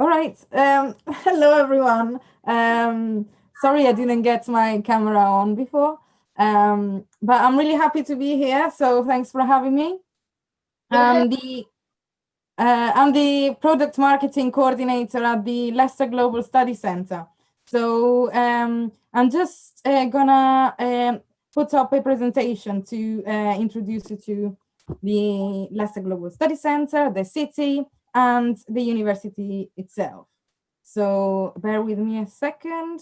All right. Hello, everyone. Sorry I didn't get my camera on before, but I'm really happy to be here. So thanks for having me. I'm the product marketing coordinator at the Leicester Global Study Center. So I'm just gonna put up a presentation to introduce you to the Leicester Global Study Center, the city, and the university itself. So bear with me a second.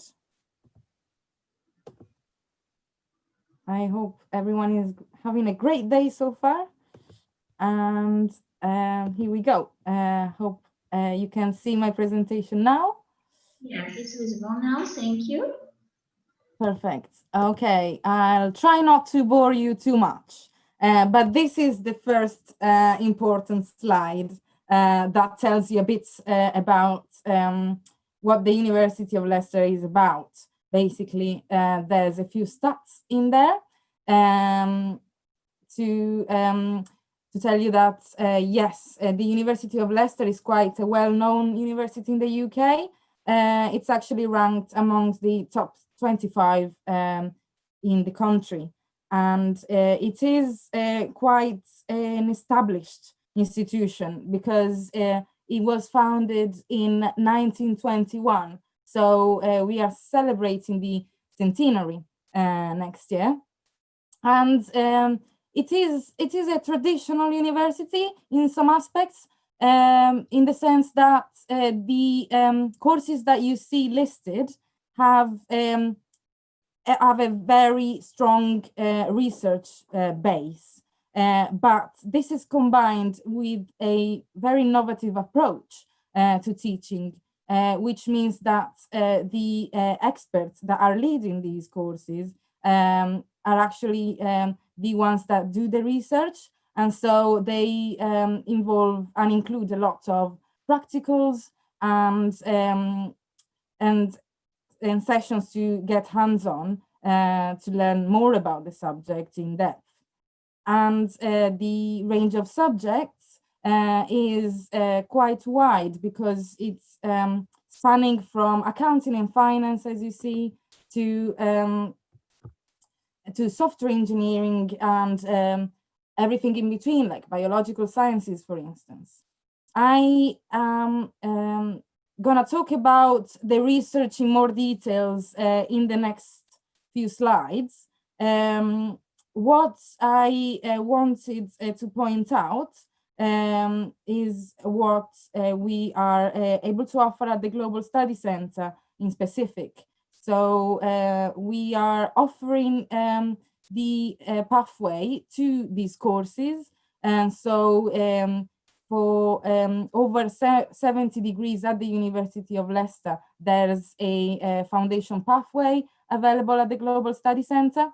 I hope everyone is having a great day so far. And here we go. Hope you can see my presentation now. Yes, it's visible now. Thank you. Perfect. Okay, I'll try not to bore you too much, but this is the first important slide that tells you a bit about what the University of Leicester is about. Basically, there's a few stats in there to tell you that, yes, the University of Leicester is quite a well-known university in the UK. It's actually ranked amongst the top 25 in the country. And it is quite an established institution because it was founded in 1921. So we are celebrating the centenary next year. And it is a traditional university in some aspects, in the sense that the courses that you see listed have a very strong research base, but this is combined with a very innovative approach to teaching, which means that the experts that are leading these courses are actually the ones that do the research, and so they involve and include a lot of practicals and sessions to get hands-on to learn more about the subject in depth. And the range of subjects is quite wide because it's spanning from accounting and finance, as you see, to software engineering and everything in between, like biological sciences, for instance. I am gonna talk about the research in more details in the next few slides. What I wanted to point out is what we are able to offer at the Global Study Center in specific. So we are offering the pathway to these courses. And so for over 70 degrees at the University of Leicester, there's a foundation pathway available at the Global Study Center.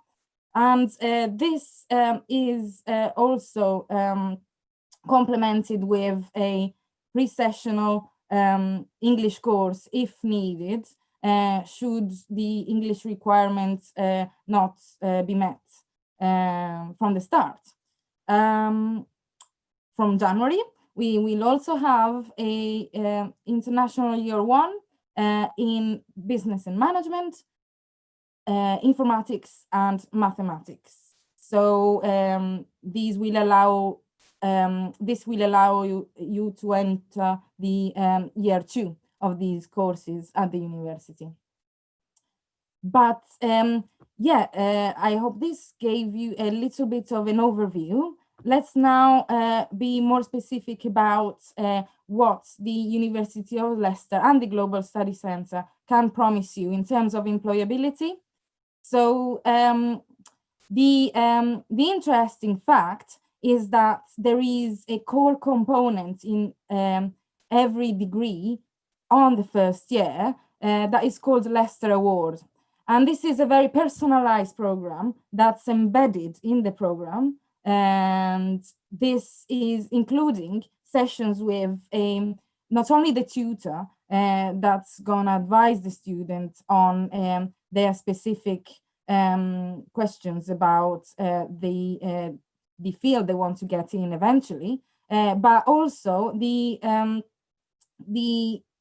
And this is also complemented with a pre-sessional English course if needed, should the English requirements not be met from the start. From January, we will also have a international year one in business and management, informatics and mathematics. So this will allow you to enter the year two of these courses at the university. But I hope this gave you a little bit of an overview. Let's now be more specific about what the University of Leicester and the Global Study Center can promise you in terms of employability. So the interesting fact is that there is a core component in every degree on the first year that is called Leicester Award. And this is a very personalized program that's embedded in the program. And this is including sessions with not only the tutor that's gonna advise the student on their specific questions about the field they want to get in eventually, but also the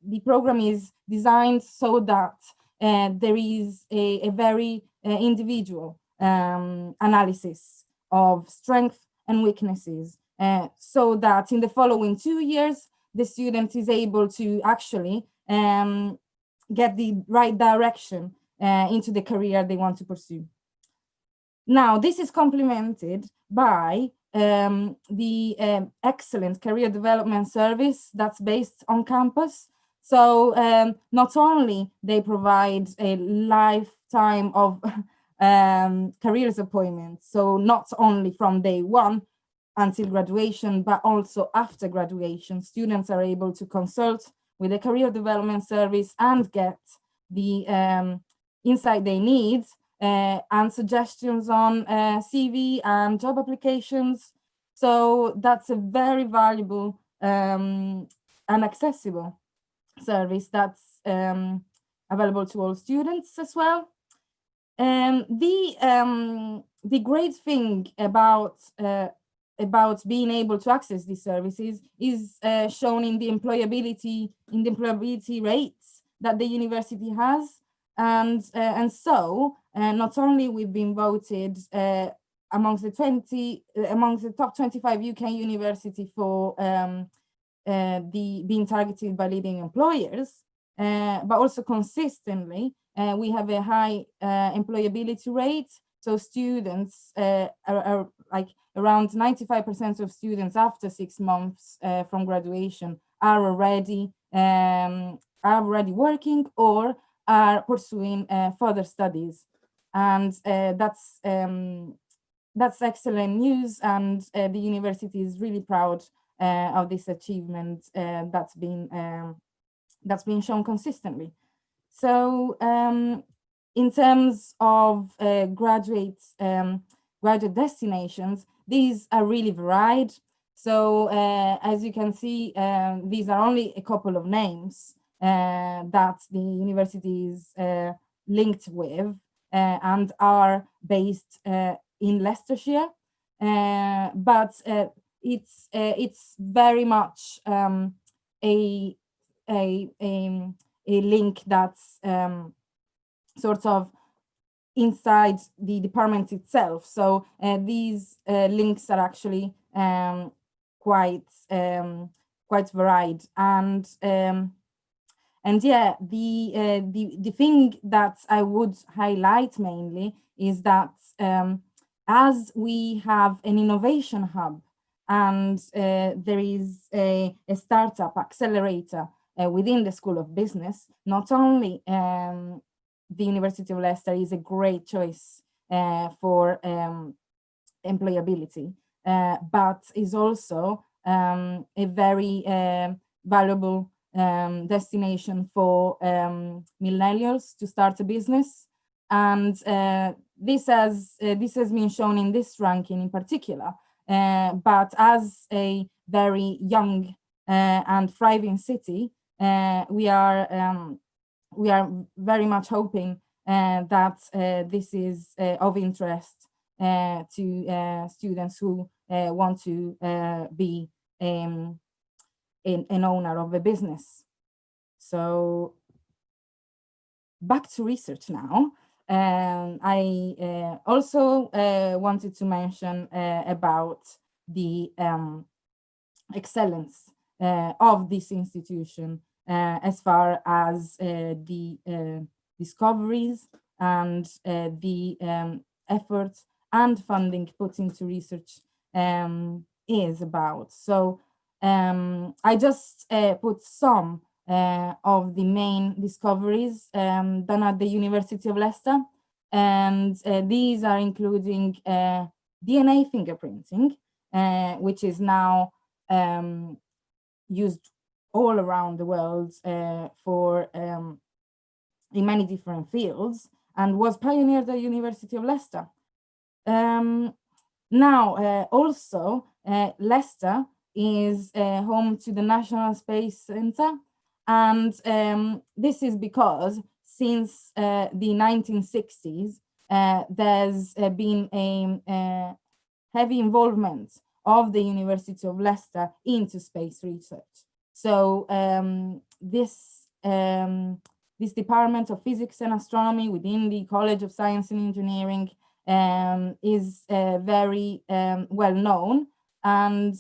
the program is designed so that there is a very individual analysis of strengths and weaknesses, so that in the following 2 years, the student is able to actually get the right direction into the career they want to pursue. Now, this is complemented by the excellent career development service that's based on campus. So not only they provide a lifetime of careers appointments, so not only from day one until graduation, but also after graduation, students are able to consult with the career development service and get the insight they need and suggestions on CV and job applications. So that's a very valuable and accessible service that's available to all students as well. The great thing about being able to access these services is shown in the employability rates that the university has, and so not only we've been voted amongst the top 25 UK university for being targeted by leading employers, but also consistently we have a high employability rate. So students are like around 95% of students after 6 months from graduation are already working or are pursuing further studies, and that's excellent news. And the university is really proud of this achievement that's been shown consistently. So in terms of graduate destinations, these are really varied. So as you can see, these are only a couple of names that the university is linked with and are based in Leicestershire, but it's very much a link that's sort of inside the department itself. So these links are actually quite varied, and yeah, the thing that I would highlight mainly is that as we have an innovation hub and there is a startup accelerator within the School of Business, not only the University of Leicester is a great choice for employability, but is also a very valuable destination for millennials to start a business. And this has been shown in this ranking in particular, but as a very young and thriving city, we are very much hoping that this is of interest to students who want to be an owner of a business. So back to research now. I also wanted to mention about the excellence of this institution as far as the discoveries and the efforts and funding put into research is about. So I just put some of the main discoveries done at the University of Leicester, and these are including DNA fingerprinting, which is now used all around the world for in many different fields, and was pioneered at the University of Leicester. Now, also, Leicester is home to the National Space Centre, and this is because since the 1960s, there's been a heavy involvement of the University of Leicester into space research. So this department of physics and astronomy within the College of Science and Engineering is very well known, and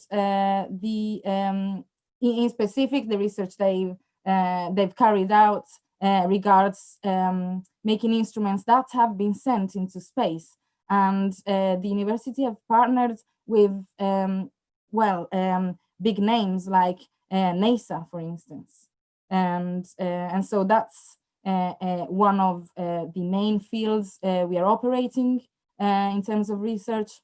in specific, the research they've carried out regards making instruments that have been sent into space, and the university have partnered with big names like NASA, for instance, and so that's one of the main fields we are operating in terms of research,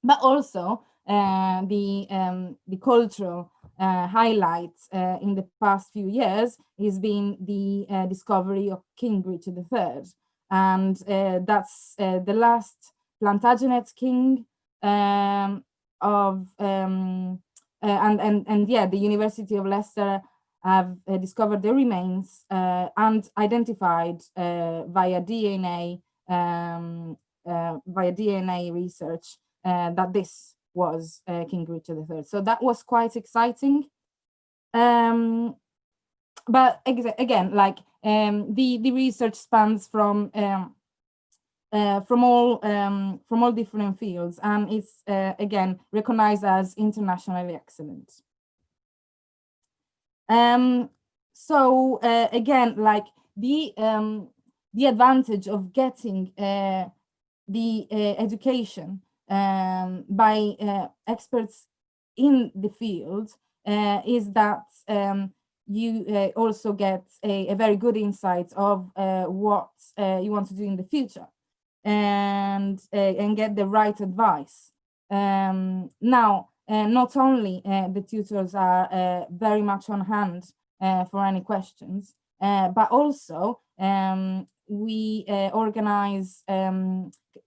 but also the cultural highlights in the past few years has been the discovery of King Richard III, and that's the last Plantagenet king the University of Leicester have discovered the remains and identified via DNA research that this was King Richard III. So that was quite exciting. But again, like the research spans from all different fields, and it's again recognized as internationally excellent. So again, like the advantage of getting the education by experts in the field is that you also get a very good insight of what you want to do in the future, and get the right advice. Now, not only the tutors are very much on hand for any questions, but also we organize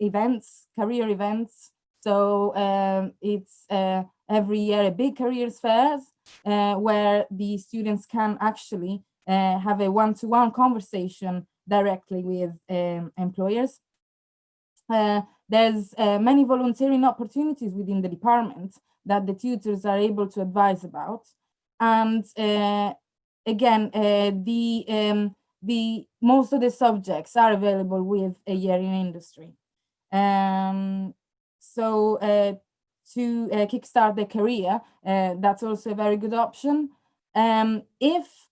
events, career events. So it's every year a big careers fairs where the students can actually have a one-to-one conversation directly with employers. There's many volunteering opportunities within the department that the tutors are able to advise about, and again, the most of the subjects are available with a year in industry. So to kickstart their career, that's also a very good option. If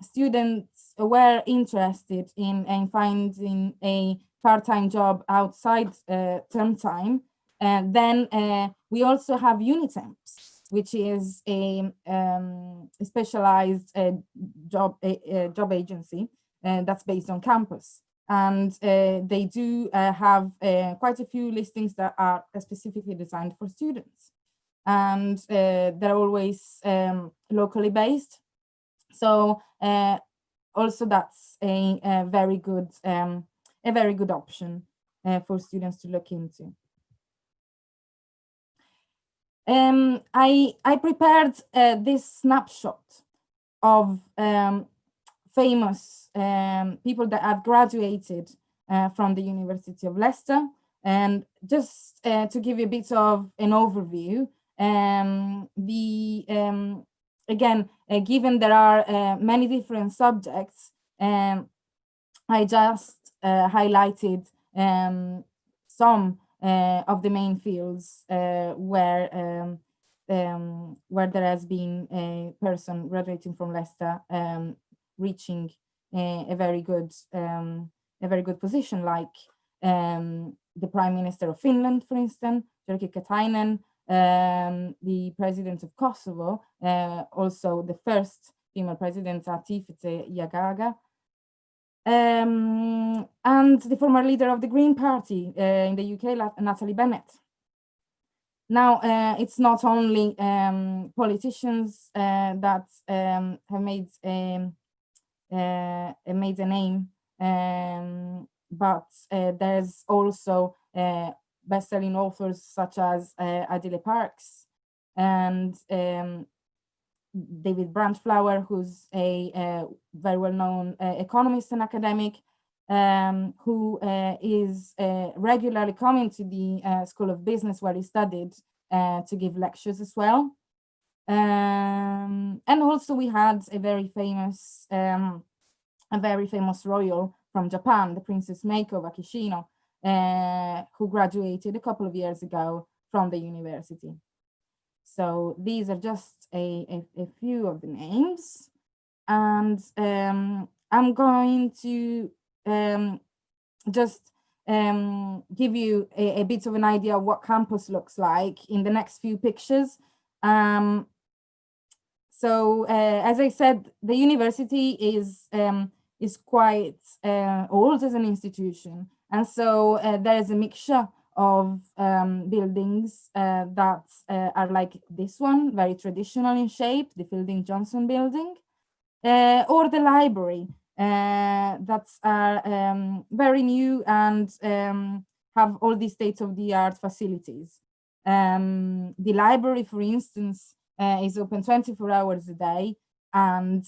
students were interested in finding a part-time job outside term time, then we also have Unitemps, which is a specialized job agency that's based on campus. And they do have quite a few listings that are specifically designed for students. And they're always locally based. So also that's a very good option for students to look into. I prepared this snapshot of famous people that have graduated from the University of Leicester, and just to give you a bit of an overview, again, given there are many different subjects, I just highlighted some of the main fields where there has been a person graduating from Leicester reaching a very good position, like the Prime Minister of Finland, for instance, Jyrki Katainen, the President of Kosovo, also the first female president, Atifete Yagaga, and the former leader of the Green Party in the UK, Natalie Bennett. Now, it's not only politicians that have made a name, but there's also best-selling authors such as Adile Parks and David Brandflower, who's a very well-known economist and academic, who is regularly coming to the School of Business where he studied to give lectures as well. And also we had a very famous royal from Japan, the Princess Meiko of Akishino, who graduated a couple of years ago from the university. So these are just a few of the names. And I'm going to just give you a bit of an idea of what campus looks like in the next few pictures. So as I said, the university is quite old as an institution. And so there is a mixture of buildings that are like this one, very traditional in shape, the Fielding Johnson building, or the library that are very new and have all these state-of-the-art facilities. The library, for instance, is open 24 hours a day and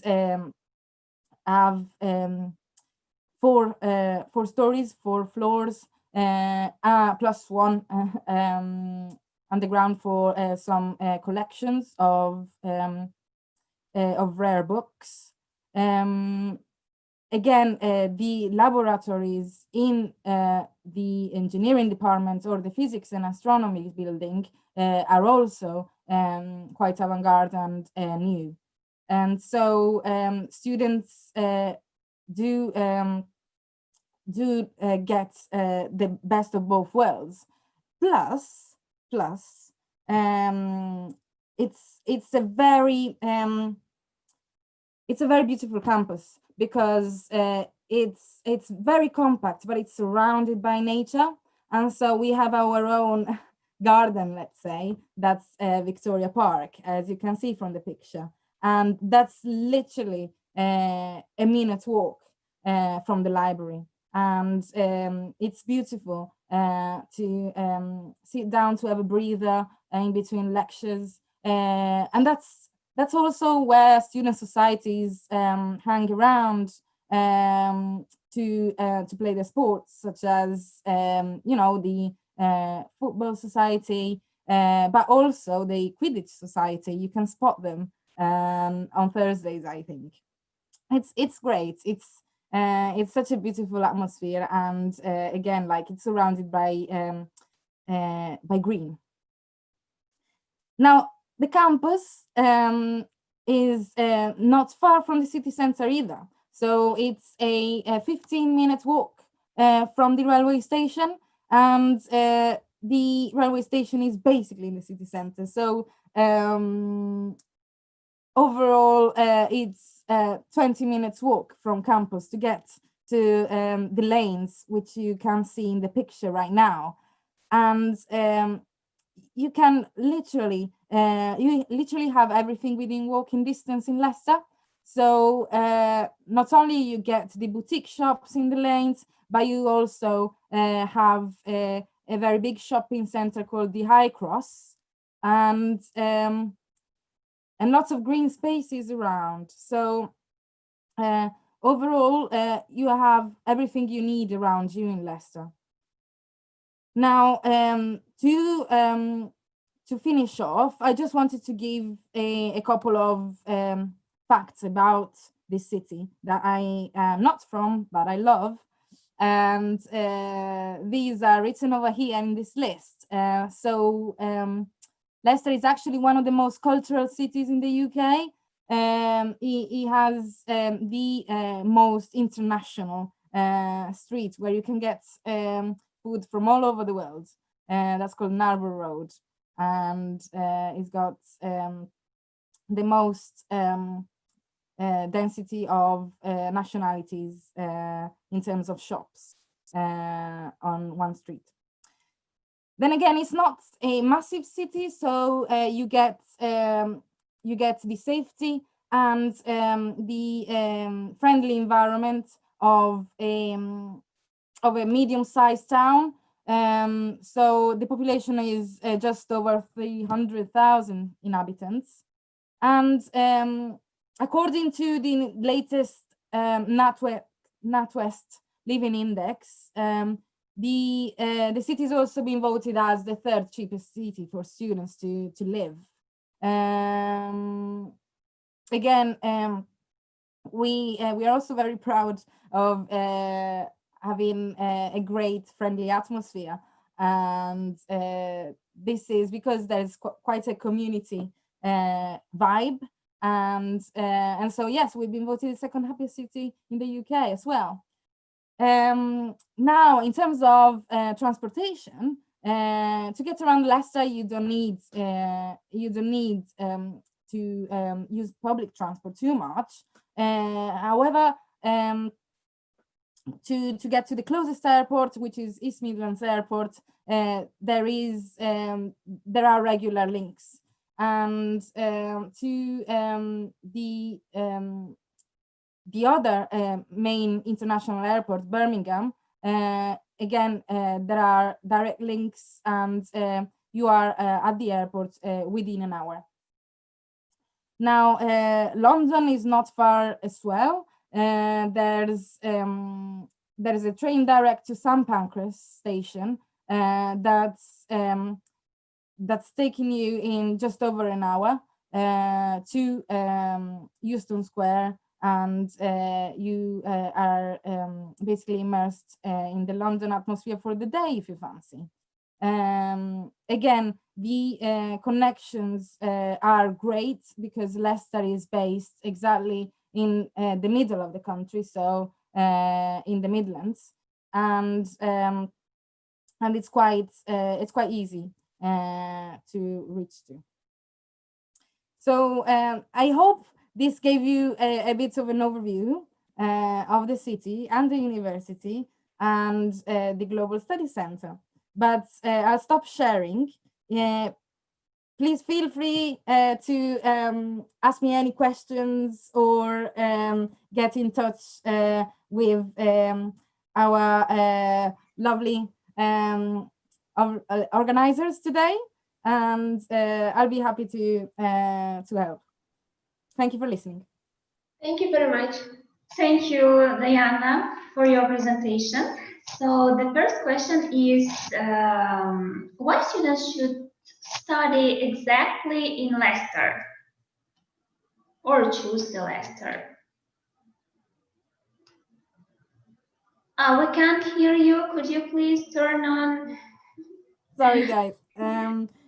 have 4 stories, 4 floors, plus one underground for some collections of rare books. Again, the laboratories in the engineering department or the physics and astronomy building are also quite avant-garde and new. And so students do get the best of both worlds. Plus, it's a very beautiful campus because it's very compact, but it's surrounded by nature. And so we have our own garden, let's say, that's Victoria Park, as you can see from the picture. And that's literally a minute walk from the library. And it's beautiful to sit down to have a breather in between lectures. And that's also where student societies hang around to play their sports, such as the football society, but also the Quidditch society. You can spot them on Thursdays, I think. It's great. It's such a beautiful atmosphere, and again, like, it's surrounded by green. Now, the campus is not far from the city center either. So it's a 15-minute walk from the railway station, and the railway station is basically in the city center. So overall, it's 20 minutes walk from campus to get to the lanes, which you can see in the picture right now. And you can literally have everything within walking distance in Leicester. So not only you get the boutique shops in the lanes, but you also have a very big shopping center called the High Cross, and lots of green spaces around. So overall, you have everything you need around you in Leicester. Now, to finish off, I just wanted to give a couple of facts about this city that I am not from, but I love. And these are written over here in this list. So Leicester is actually one of the most cultural cities in the UK. It has the most international street where you can get food from all over the world. That's called Narrow Road. And it's got the most density of nationalities in terms of shops on one street. Then again, it's not a massive city, so you get the safety and the friendly environment of a medium-sized town. So the population is just over 300,000 inhabitants. And according to the latest NatWest Living Index, the city has also been voted as the 3rd cheapest city for students to live. Again, we are also very proud of having a great friendly atmosphere, and this is because there's quite a community vibe, and so yes, we've been voted the second happiest city in the UK as well. Now, in terms of transportation, to get around Leicester, you don't need to use public transport too much. However, to get to the closest airport, which is East Midlands Airport, there are regular links, and to the other main international airport, Birmingham, again, there are direct links, and you are at the airport within an hour. Now, London is not far as well. There's a train direct to St Pancras station that's taking you in just over an hour to Euston Square, and you are basically immersed in the London atmosphere for the day if you fancy. Again, the connections are great because Leicester is based exactly in the middle of the country, so in the Midlands, and it's quite easy to reach to. So I hope this gave you a bit of an overview of the city and the university and the Global Studies Centre. But I'll stop sharing. Please feel free to ask me any questions or get in touch with our lovely organizers today, and I'll be happy to help. Thank you for listening. Thank you very much. Thank you, Diana, for your presentation. So the first question is, why students should study exactly in Leicester or choose the Leicester? We can't hear you. Could you please turn on? Sorry, guys.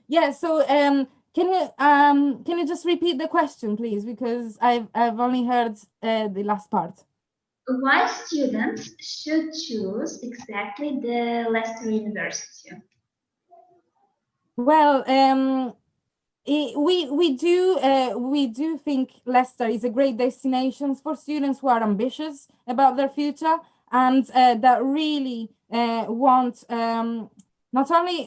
Yeah. So can you just repeat the question, please? Because I've only heard the last part. Why students should choose exactly the Leicester University? Well, we do think Leicester is a great destination for students who are ambitious about their future and that really want not only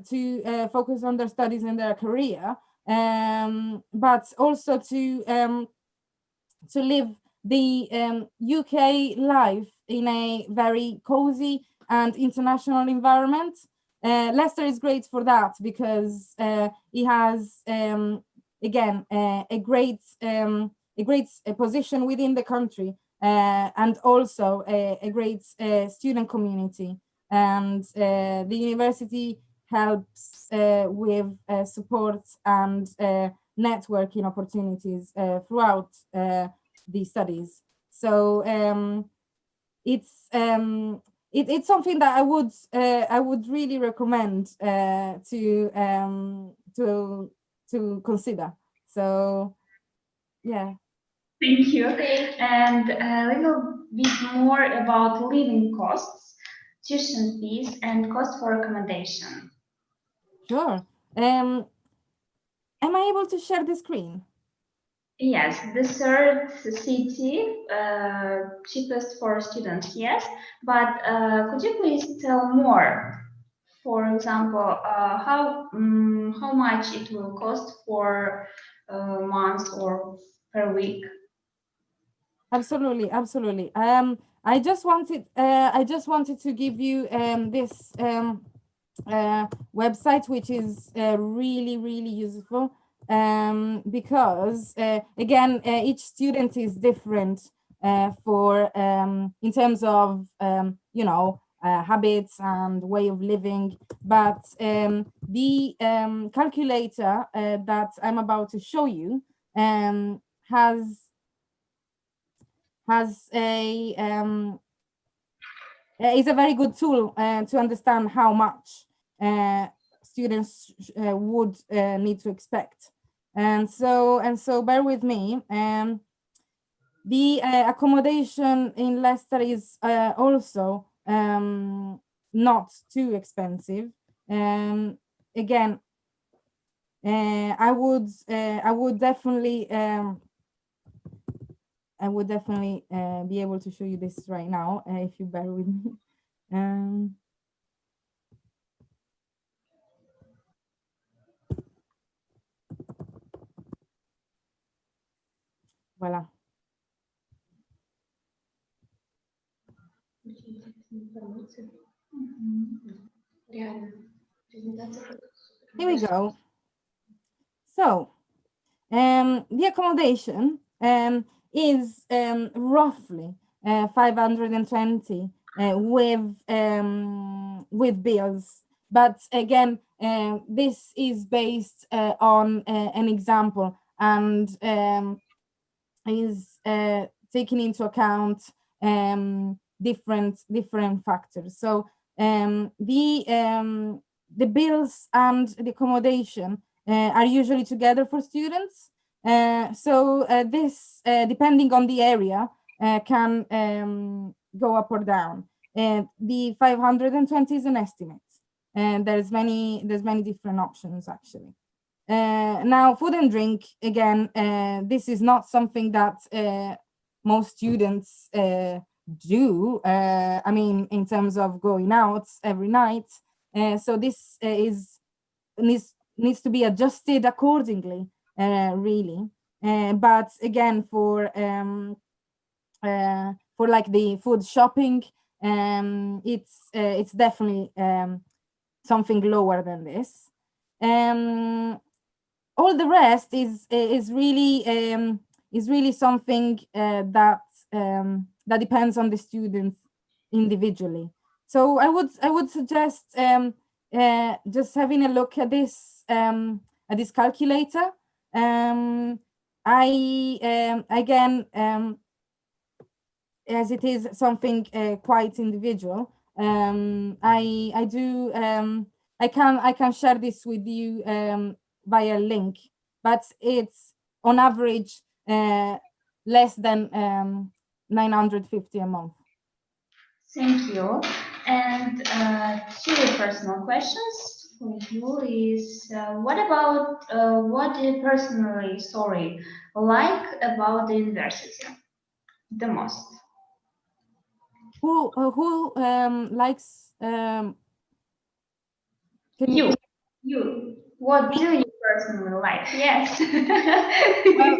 to focus on their studies and their career, but also to live the UK life in a very cozy and international environment. Leicester is great for that because it has again a great position within the country and also a great student community, and the university helps with support and networking opportunities throughout the studies. So it's something that I would really recommend to consider. So yeah. Thank you. And a little bit more about living costs, tuition fees, and cost for accommodation. Sure. Am I able to share the screen? Yes, the third city, cheapest for students, yes. But could you please tell more? For example, how much it will cost for a month or per week? Absolutely, absolutely. I just wanted to give you this website, which is really useful. Because again, each student is different for in terms of habits and way of living. But the calculator that I'm about to show you has a is a very good tool to understand how much students would need to expect. And so bear with me. The accommodation in Leicester is also not too expensive. Again, I would definitely be able to show you this right now if you bear with me. Voilà. Here we go. So the accommodation is roughly 520 with bills, but again this is based on an example and is taking into account different factors. So the bills and the accommodation are usually together for students. So this, depending on the area, can go up or down. The 520 is an estimate, and there's many different options actually. Now, food and drink, again, this is not something that most students do. I mean, in terms of going out every night. So this needs to be adjusted accordingly, really. But again, for like the food shopping, it's definitely something lower than this. All the rest is really something that depends on the students individually. So I would suggest just having a look at this calculator. Again, as it is something quite individual, I can share this with you via link, but it's on average less than 950 a month. Thank you. And two personal questions for you is what about what do you personally like about the university the most? Who likes you? What do you personally like? Yes. Well,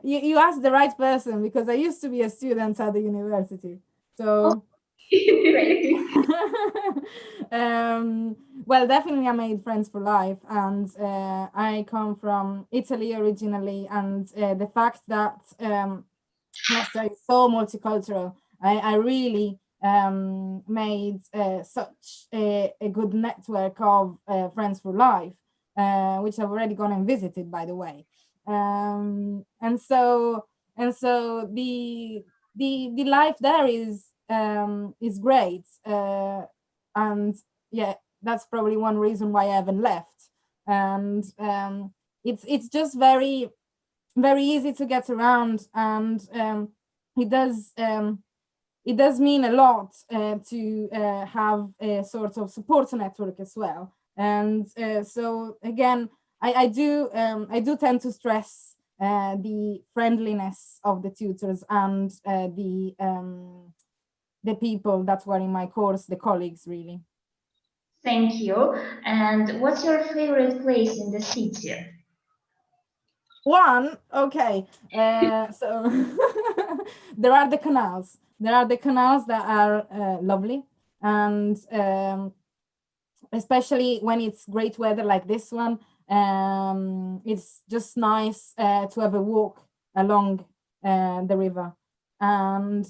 you asked the right person, because I used to be a student at the university. So well, definitely I made friends for life, and I come from Italy originally, and the fact that Leicester is so multicultural, I really made such a good network of friends for life, which I've already gone and visited, by the way. And so the life there is great, and yeah, that's probably one reason why I haven't left. And it's just very easy to get around, and it does mean a lot to have a sort of support network as well. And so again, I do tend to stress the friendliness of the tutors and the people that were in my course, the colleagues, really. Thank you. And what's your favorite place in the city? One, okay. So there are the canals. There are the canals that are lovely, and especially when it's great weather like this one, it's just nice to have a walk along the river. And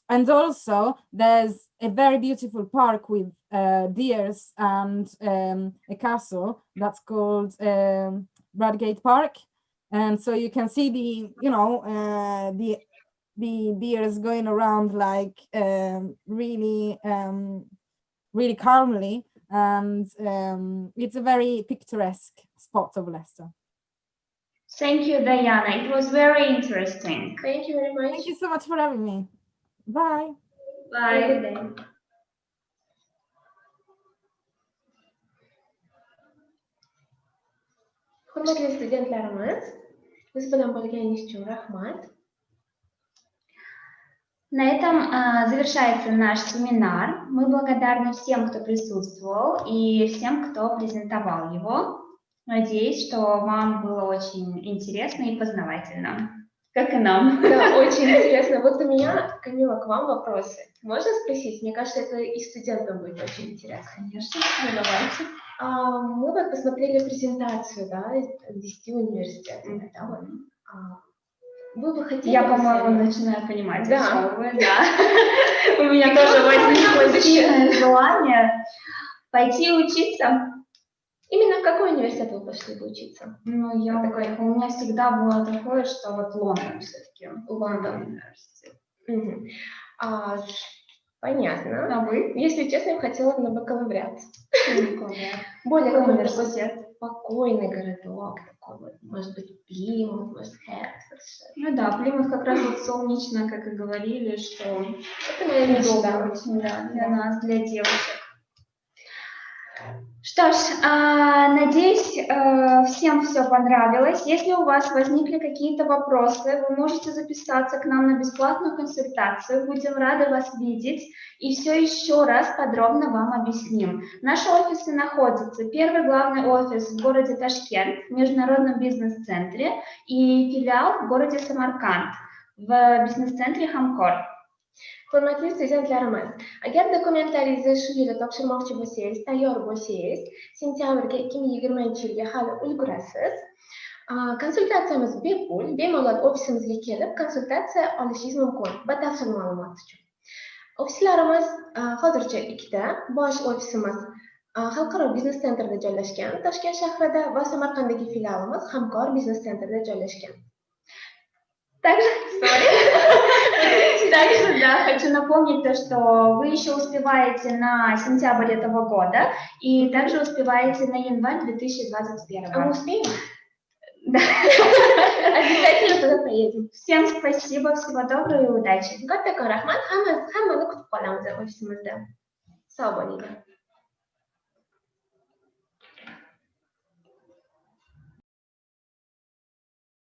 And also, there's a very beautiful park with deers and a castle that's called Bradgate Park. And so you can see the deers going around like really calmly, and it's a very picturesque spot of Leicester. Thank you, Diana. It was very interesting. Thank you very much. Thank you so much for having me. Bye. Bye. Have a good day. Hurmatli studentlarimiz, biz bilan bo'lganingiz uchun rahmat. На этом завершается наш семинар. Мы благодарны всем, кто присутствовал, и всем, кто презентовал его. Надеюсь, что вам было очень интересно и познавательно, как и нам. Да, очень интересно. Вот у меня, Камила, к вам вопросы. Можно спросить? Мне кажется, это и студентам будет очень интересно. Конечно, давайте. Мы вот посмотрели презентацию, да, 10 университетов. Да, вот. Вы бы хотели... Я, по-моему, начинаю понимать, да. о чем вы, да. У меня тоже возникло сильное желание пойти учиться. Именно в какой университет вы пошли бы учиться? Ну, у меня всегда было такое, что вот Лондон все-таки. Лондон. Университет. Угу. Понятно. А вы? Если честно, я хотела на бакалавриат. Более какой-то такой спокойный городок, такой вот, может быть, Плимут, может, Херцог. Ну да, Плимут как раз вот солнечно, как и говорили, что это моя мечта очень, да, для нас, для девушек. Что ж, надеюсь, всем все понравилось. Если у вас возникли какие-то вопросы, вы можете записаться к нам на бесплатную консультацию. Будем рады вас видеть и все еще раз подробно вам объясним. Наши офисы находятся. Первый главный офис в городе Ташкент, в Международном бизнес-центре, и филиал в городе Самарканд, в бизнес-центре Хамкор. Hurmatli studentlarimiz, agar dokumentaringizni shu yili topshirmoqchi bo'lsangiz, tayyor bo'lsangiz, sentyabrga 2020-yilga hali ulgurasiz. Konsultatsiyamiz bepul, bemalol ofisimizga kelib konsultatsiya olishingiz mumkin. Batafsil ma'lumot uchun. Ofislarimiz hozircha ikkita. Bosh ofisimiz Xalqaro biznes centrda joylashgan, Toshkent shahrida, va Samarqanddagi filialimiz Hamkor biznes centrda joylashgan. Также, да, хочу напомнить то, что вы еще успеваете на сентябрь этого года и также успеваете на январь 2021. А мы успеем? Да. Обязательно туда поедем. Всем спасибо, всего доброго и удачи. Katta rahmat, hammani kutib qolamiz ofisimizda. Sog' bo'linglar.